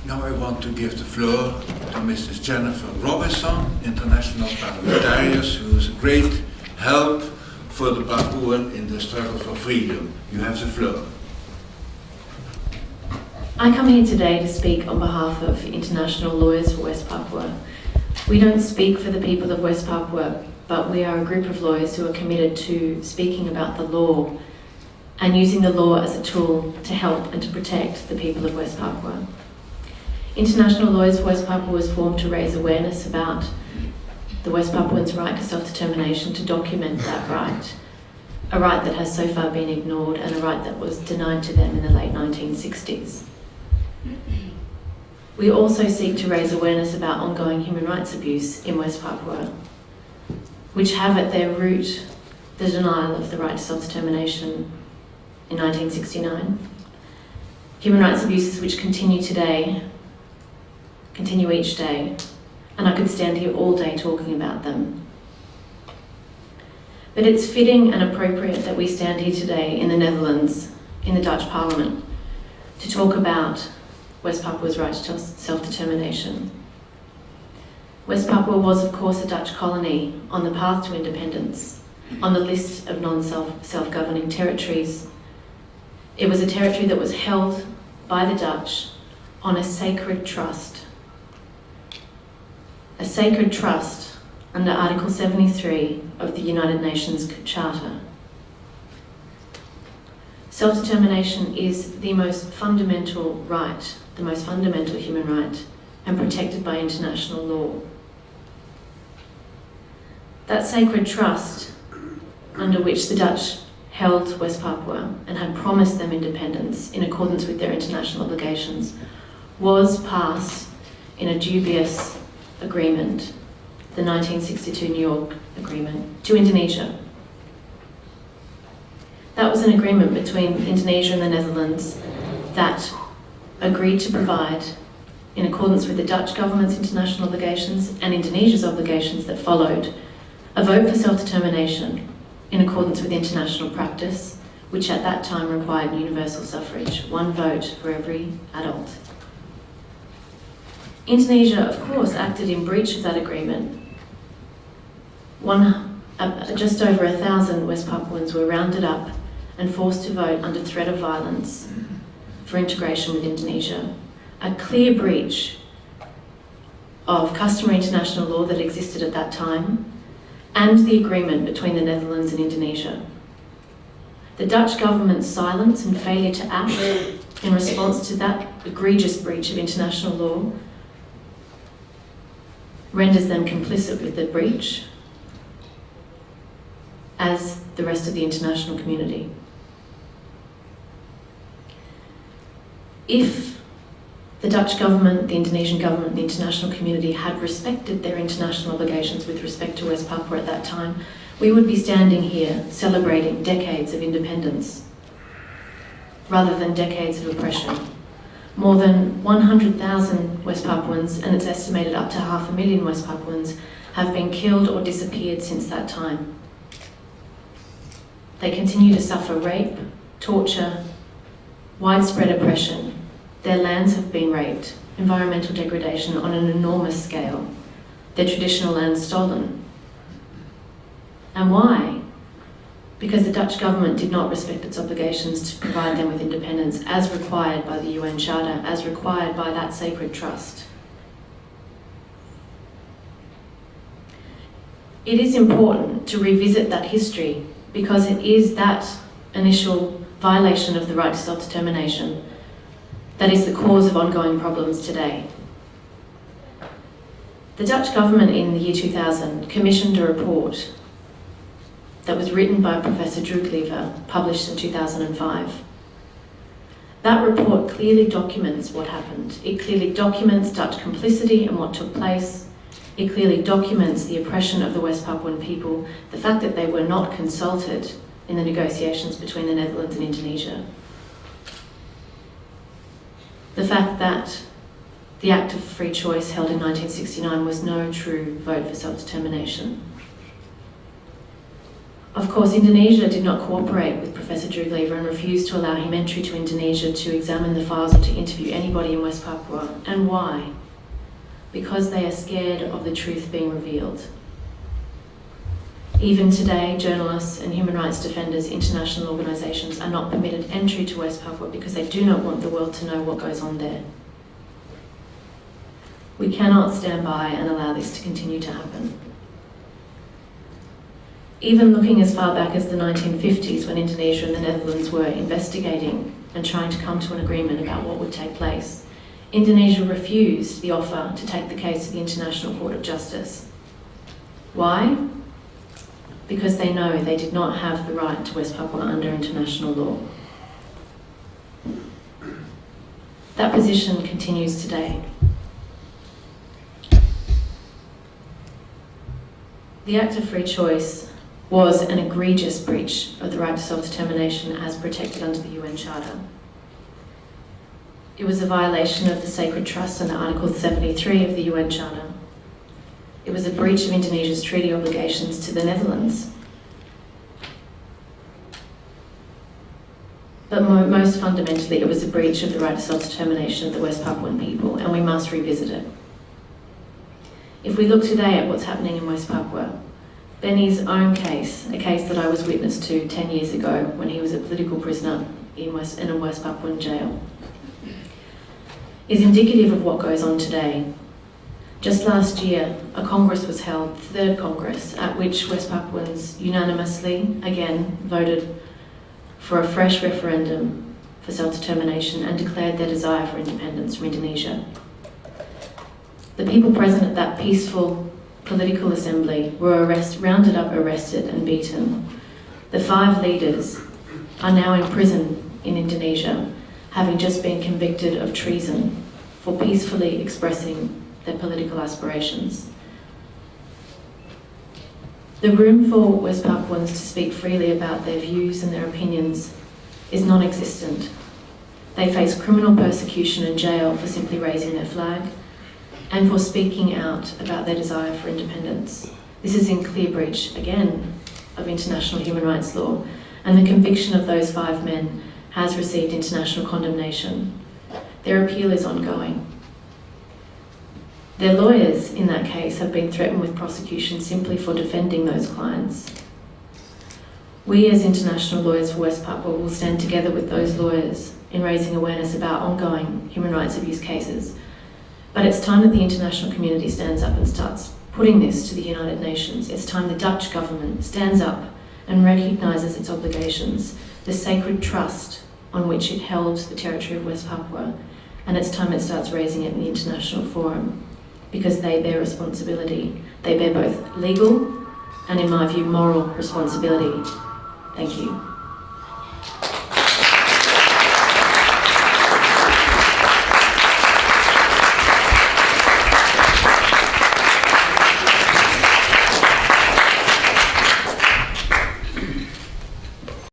Now I want to give the floor to Mrs. Jennifer Robinson, international parliamentarian, who is a great help for the Papuan in the struggle for freedom. You have the floor. I come here today to speak on behalf of International Lawyers for West Papua. We don't speak for the people of West Papua, but we are a group of lawyers who are committed to speaking about the law and using the law as a tool to help and to protect the people of West Papua. International Lawyers for West Papua was formed to raise awareness about the West Papuans' right to self-determination, to document that right, a right that has so far been ignored and a right that was denied to them in the late 1960s. We also seek to raise awareness about ongoing human rights abuse in West Papua, which have at their root the denial of the right to self-determination in 1969. Human rights abuses which continue each day, and I could stand here all day talking about them. But it's fitting and appropriate that we stand here today in the Netherlands, in the Dutch Parliament, to talk about West Papua's right to self-determination. West Papua was, of course, a Dutch colony on the path to independence, on the list of non-self-governing territories. It was a territory that was held by the Dutch on a sacred trust. A sacred trust under Article 73 of the United Nations Charter. Self-determination is the most fundamental right, the most fundamental human right, and protected by international law. That sacred trust, under which the Dutch held West Papua and had promised them independence in accordance with their international obligations, was passed in a dubious agreement, the 1962 New York Agreement, to Indonesia. That was an agreement between Indonesia and the Netherlands that agreed to provide, in accordance with the Dutch government's international obligations and Indonesia's obligations that followed, a vote for self-determination in accordance with international practice, which at that time required universal suffrage, one vote for every adult. Indonesia, of course, acted in breach of that agreement. Just over 1,000 West Papuans were rounded up and forced to vote under threat of violence for integration with Indonesia, a clear breach of customary international law that existed at that time and the agreement between the Netherlands and Indonesia. The Dutch government's silence and failure to act in response to that egregious breach of international law renders them complicit with the breach, as the rest of the international community. If the Dutch government, the Indonesian government, the international community had respected their international obligations with respect to West Papua at that time, we would be standing here celebrating decades of independence rather than decades of oppression. More than 100,000 West Papuans, and it's estimated up to 500,000 West Papuans, have been killed or disappeared since that time. They continue to suffer rape, torture, widespread oppression. Their lands have been raped, environmental degradation on an enormous scale, their traditional lands stolen. And why? Because the Dutch government did not respect its obligations to provide them with independence as required by the UN Charter, as required by that sacred trust. It is important to revisit that history because it is that initial violation of the right to self-determination that is the cause of ongoing problems today. The Dutch government in the year 2000 commissioned a report that was written by Professor Drooglever, published in 2005. That report clearly documents what happened. It clearly documents Dutch complicity and what took place. It clearly documents the oppression of the West Papuan people, the fact that they were not consulted in the negotiations between the Netherlands and Indonesia. The fact that the Act of Free Choice held in 1969 was no true vote for self-determination. Of course, Indonesia did not cooperate with Professor Drew Lever and refused to allow him entry to Indonesia to examine the files or to interview anybody in West Papua. And why? Because they are scared of the truth being revealed. Even today, journalists and human rights defenders, international organisations are not permitted entry to West Papua because they do not want the world to know what goes on there. We cannot stand by and allow this to continue to happen. Even looking as far back as the 1950s, when Indonesia and the Netherlands were investigating and trying to come to an agreement about what would take place, Indonesia refused the offer to take the case to the International Court of Justice. Why? Because they know they did not have the right to West Papua under international law. That position continues today. The Act of Free Choice was an egregious breach of the right to self-determination as protected under the UN Charter. It was a violation of the Sacred Trust under Article 73 of the UN Charter. It was a breach of Indonesia's treaty obligations to the Netherlands. But most fundamentally, it was a breach of the right to self-determination of the West Papuan people, and we must revisit it. If we look today at what's happening in West Papua, Benny's own case, a case that I was witness to 10 years ago when he was a political prisoner in a West Papuan jail, is indicative of what goes on today. Just last year, a Congress was held, the third Congress, at which West Papuans unanimously, again, voted for a fresh referendum for self-determination and declared their desire for independence from Indonesia. The people present at that peaceful political assembly were rounded up, arrested and beaten. The 5 leaders are now in prison in Indonesia, having just been convicted of treason for peacefully expressing their political aspirations. The room for West Papuans to speak freely about their views and their opinions is non-existent. They face criminal persecution and jail for simply raising their flag and for speaking out about their desire for independence. This is in clear breach, again, of international human rights law, and the conviction of those 5 men has received international condemnation. Their appeal is ongoing. Their lawyers in that case have been threatened with prosecution simply for defending those clients. We as international lawyers for West Papua will stand together with those lawyers in raising awareness about ongoing human rights abuse cases. But it's time that the international community stands up and starts putting this to the United Nations. It's time the Dutch government stands up and recognises its obligations, the sacred trust on which it held the territory of West Papua, and it's time it starts raising it in the international forum, because they bear responsibility. They bear both legal and, in my view, moral responsibility. Thank you.